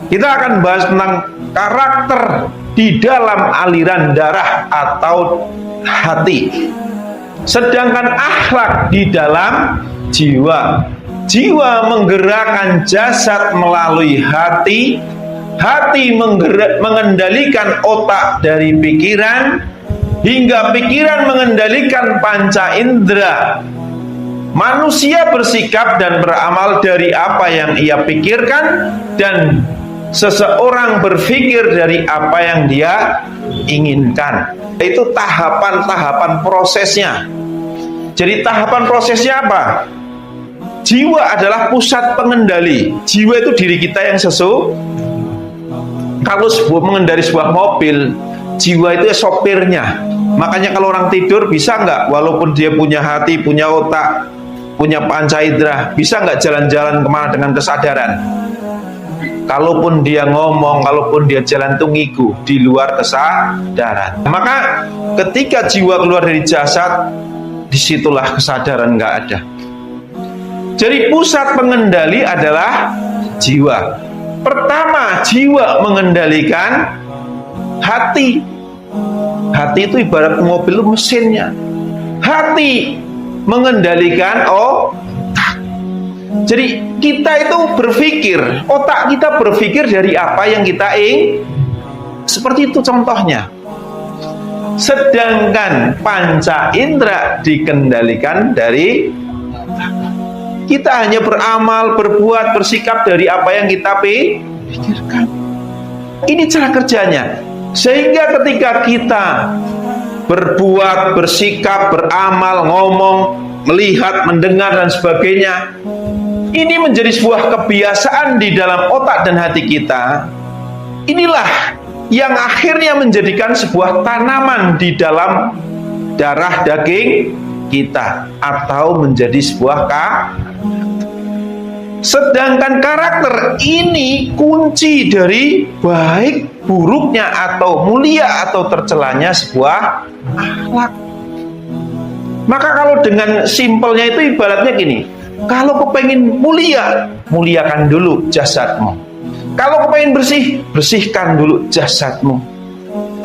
Kita akan bahas tentang karakter di dalam aliran darah atau hati. Sedangkan akhlak di dalam jiwa. Jiwa menggerakkan jasad melalui hati. Hati mengendalikan otak dari pikiran, hingga pikiran mengendalikan panca indera. Manusia bersikap dan beramal dari apa yang ia pikirkan, dan seseorang berpikir dari apa yang dia inginkan. Itu tahapan-tahapan prosesnya. Jadi tahapan prosesnya apa? Jiwa adalah pusat pengendali. Jiwa itu diri kita yang Kalau mengendari sebuah mobil, jiwa itu ya sopirnya. Makanya kalau orang tidur bisa nggak, walaupun dia punya hati, punya otak, punya panca indera, bisa nggak jalan-jalan kemana dengan kesadaran? Kalaupun dia ngomong, kalaupun dia jalan tuh ngigu di luar kesadaran. Maka ketika jiwa keluar dari jasad, disitulah kesadaran nggak ada. Jadi pusat pengendali adalah jiwa. Pertama, jiwa mengendalikan hati. Hati itu ibarat mobil mesinnya. Hati mengendalikan otak. Jadi kita itu berpikir, otak kita berpikir dari apa yang kita ingin. Seperti itu contohnya. Sedangkan panca indera dikendalikan dari kita hanya beramal, berbuat, bersikap dari apa yang kita pikirkan. Ini cara kerjanya. Sehingga ketika kita berbuat, bersikap, beramal, ngomong, melihat, mendengar, dan sebagainya, ini menjadi sebuah kebiasaan di dalam otak dan hati kita. Inilah yang akhirnya menjadikan sebuah tanaman di dalam darah daging kita, atau menjadi sebuah sedangkan karakter ini kunci dari baik buruknya atau mulia atau tercelanya sebuah akhlak. Maka kalau dengan simpelnya itu ibaratnya gini, kalau kepengen mulia, muliakan dulu jasadmu. Kalau kepengen bersih, bersihkan dulu jasadmu.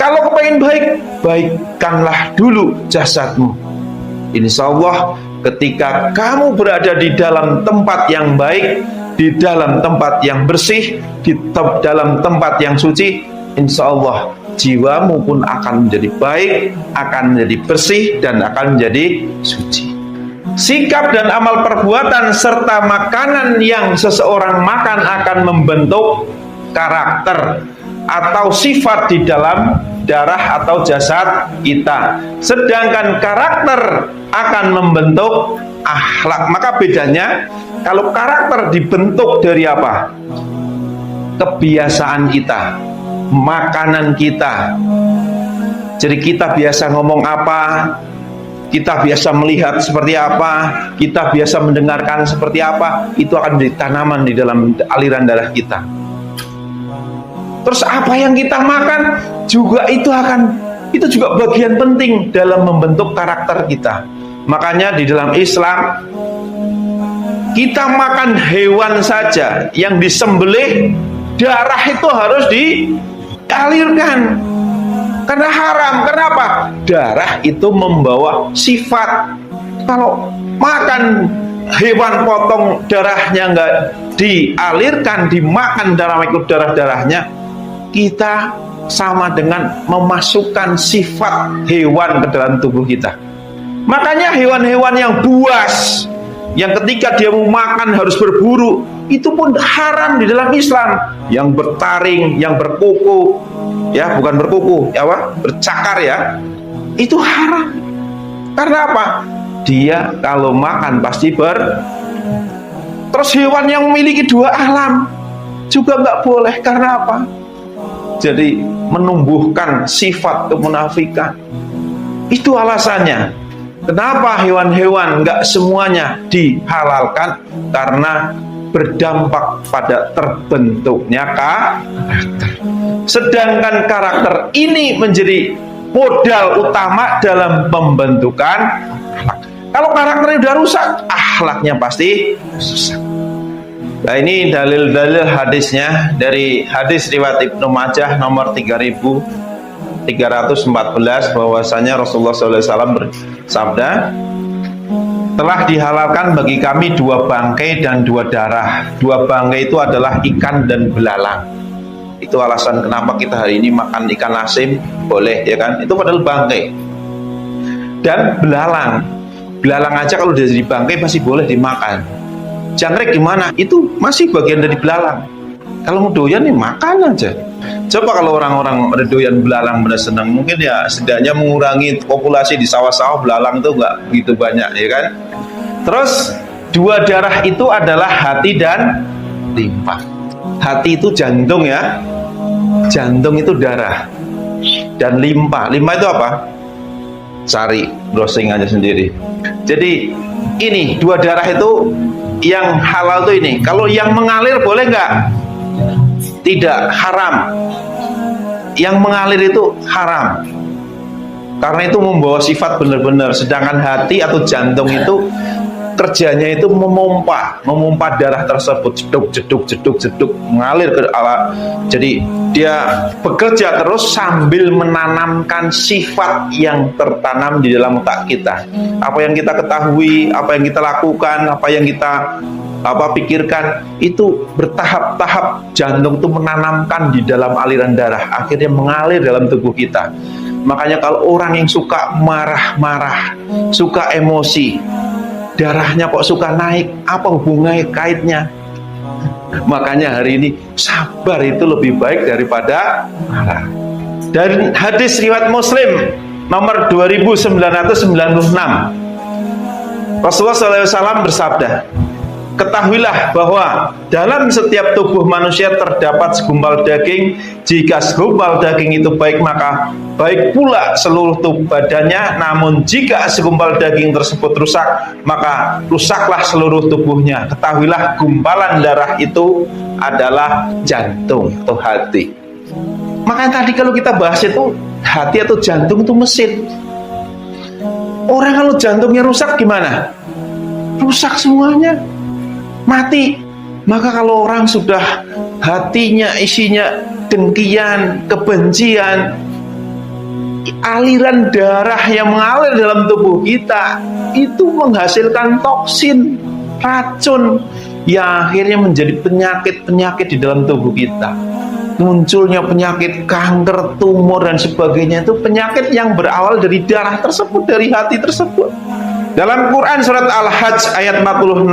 Kalau kepengen baik, baikkanlah dulu jasadmu. Insya Allah ketika kamu berada di dalam tempat yang baik, di dalam tempat yang bersih, di dalam tempat yang suci, insya Allah jiwamu pun akan menjadi baik, akan menjadi bersih, dan akan menjadi suci. Sikap dan amal perbuatan serta makanan yang seseorang makan akan membentuk karakter atau sifat di dalam darah atau jasad kita. Sedangkan karakter akan membentuk akhlak. Maka bedanya, kalau karakter dibentuk dari apa? Kebiasaan kita, makanan kita. Jadi kita biasa ngomong apa, kita biasa melihat seperti apa, kita biasa mendengarkan seperti apa, itu akan ditanaman di dalam aliran darah kita. Terus apa yang kita makan juga itu juga bagian penting dalam membentuk karakter kita. Makanya di dalam Islam kita makan hewan saja yang disembelih, darah itu harus dialirkan. Karena haram. Kenapa? Darah itu membawa sifat. Kalau makan hewan potong, darahnya nggak dialirkan, dimakan dalam ikut darah-darahnya, kita sama dengan memasukkan sifat hewan ke dalam tubuh kita. Makanya hewan-hewan yang buas, yang ketika dia mau makan harus berburu, itu pun haram di dalam Islam. Yang bertaring, yang berkuku, ya bukan berkuku, ya bercakar ya, itu haram. Karena apa? Dia kalau makan pasti Terus hewan yang memiliki dua alam juga nggak boleh. Karena apa? Jadi menumbuhkan sifat kemunafikan. Itu alasannya. Kenapa hewan-hewan nggak semuanya dihalalkan? Karena berdampak pada terbentuknya karakter. Sedangkan karakter ini menjadi modal utama dalam pembentukan akhlak. Kalau karakternya udah rusak, akhlaknya pasti rusak. Nah, ini dalil-dalil hadisnya dari hadis riwayat Ibnu Majah nomor 3314 bahwasanya Rasulullah SAW bersabda, telah dihalalkan bagi kami 2 bangkai dan 2 darah. 2 bangkai itu adalah ikan dan belalang. Itu alasan kenapa kita hari ini makan ikan asin boleh, ya kan? Itu padahal bangkai. Dan belalang, belalang aja kalau udah jadi bangkai masih boleh dimakan. Jangkrik gimana? Itu masih bagian dari belalang. Kalau mau doyan nih makan aja. Coba kalau orang-orang doyan belalang benar senang, mungkin ya setidaknya mengurangi populasi di sawah-sawah belalang itu nggak begitu banyak, ya kan? Terus 2 darah itu adalah hati dan limpa. Hati itu jantung ya, jantung itu darah, dan limpa. Limpa itu apa? Cari browsing aja sendiri. Jadi ini 2 darah itu yang halal tuh ini. Kalau yang mengalir boleh nggak? Tidak, haram. Yang mengalir itu haram, karena itu membawa sifat benar-benar. Sedangkan hati atau jantung itu kerjanya itu memompa darah tersebut, jeduk mengalir ke ala. Jadi dia bekerja terus sambil menanamkan sifat yang tertanam di dalam otak kita. Apa yang kita ketahui, apa yang kita lakukan, apa yang kita pikirkan, itu bertahap-tahap jantung itu menanamkan di dalam aliran darah, akhirnya mengalir dalam tubuh kita. Makanya kalau orang yang suka marah-marah, suka emosi, darahnya kok suka naik, apa hubungannya kaitnya? Makanya hari ini sabar itu lebih baik daripada marah. Dan hadis riwayat Muslim nomor 2996, Rasulullah SAW bersabda, ketahuilah bahwa dalam setiap tubuh manusia terdapat segumpal daging. Jika segumpal daging itu baik, maka baik pula seluruh tubuh badannya. Namun jika segumpal daging tersebut rusak, maka rusaklah seluruh tubuhnya. Ketahuilah gumpalan darah itu adalah jantung atau hati. Makanya tadi kalau kita bahas itu hati atau jantung itu mesin. Orang kalau jantungnya rusak gimana? Rusak semuanya, mati. Maka kalau orang sudah hatinya isinya dengkian, kebencian, aliran darah yang mengalir dalam tubuh kita itu menghasilkan toksin, racun yang akhirnya menjadi penyakit-penyakit di dalam tubuh kita. Munculnya penyakit kanker, tumor dan sebagainya, itu penyakit yang berawal dari darah tersebut, dari hati tersebut. Dalam Quran surat Al-Hajj ayat 46,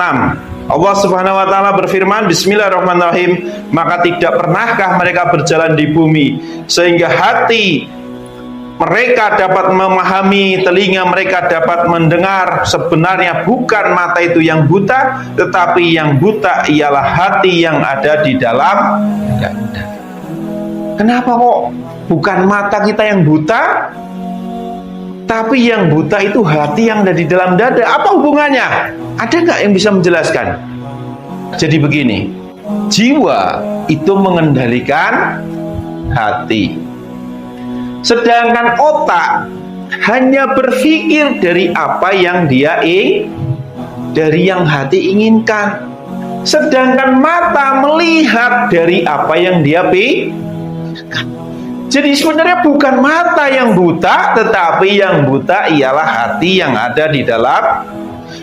Allah Subhanahu wa taala berfirman, bismillahirrahmanirrahim, maka tidak pernahkah mereka berjalan di bumi sehingga hati mereka dapat memahami, telinga mereka dapat mendengar. Sebenarnya bukan mata itu yang buta, tetapi yang buta ialah hati yang ada di dalam dada. Kenapa kok bukan mata kita yang buta, tapi yang buta itu hati yang ada di dalam dada? Apa hubungannya? Ada nggak yang bisa menjelaskan? Jadi begini, jiwa itu mengendalikan hati, sedangkan otak hanya berpikir dari apa yang dia dari yang hati inginkan. Sedangkan mata melihat dari apa yang dia pikirkan. Jadi sebenarnya bukan mata yang buta, tetapi yang buta ialah hati yang ada di dalam.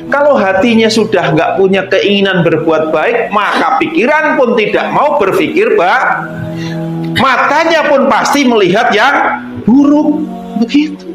Kalau hatinya sudah nggak punya keinginan berbuat baik, maka pikiran pun tidak mau berpikir baik. Matanya pun pasti melihat yang buruk. Begitu.